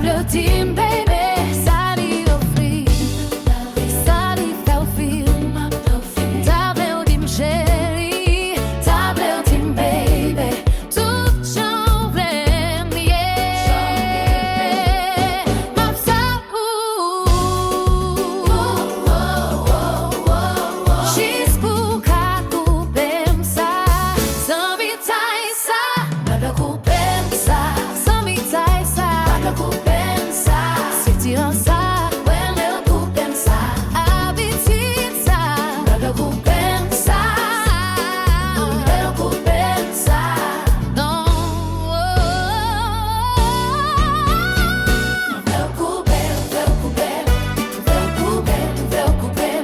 le team, baby. Ça lui offrit, ça lui fait film. T'as bien dit, chérie, t'as bien dit, baby. Tout j'en plein, yeah. Ma she's pour qu'à couper ça, sans vitaille ça, pas de couper ça, sans vitaille ça, pas de couper ça, c'est tirant ça, ouais le couper ça, habitude ça, pas de couper ça, le couper ça, non, le couper, le couper, le couper, le couper.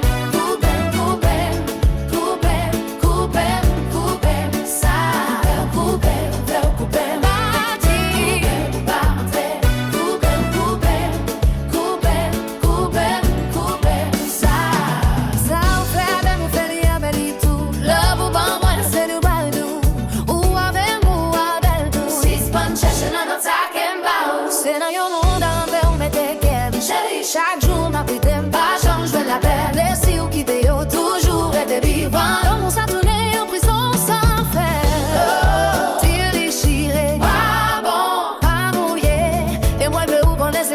C'est dans yon monde envers on mette qu'elle chérie, chaque jour ma petite pas change de la peine. Laissez ou quitter yo, toujours être vivant. L'homme s'est tourné en prison sans faire. Tire déchiré, pas bon, pas mouillé. Et moi je veux vous connaître.